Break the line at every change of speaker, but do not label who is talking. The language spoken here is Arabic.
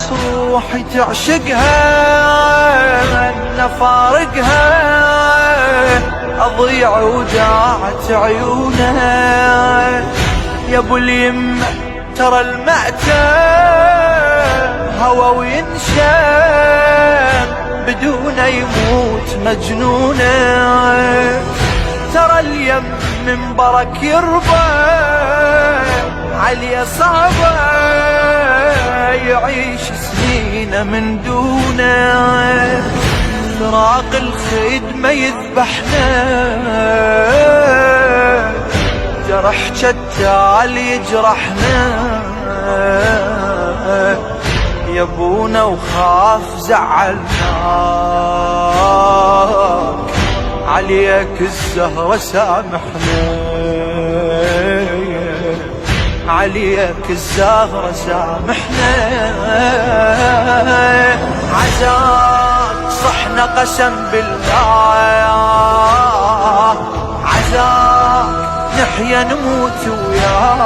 ناس روحي تعشقها أنا فارقها أضيع وداعت عيونها. يا ابو اليمة ترى المعتم هوى وينشم بدون يموت مجنونه. ترى اليم من برك يربى عليه صعبة يعيش سنين من دونه. فراق الخيد ما يذبحنا جرح شتال يجرحنا. يا ابونا وخاف زعلناك عليك الزهرة سامحنا عليك الزهرة سامحنا. عزاك صحنا قسم بالله عزاك نحيا نموت وياك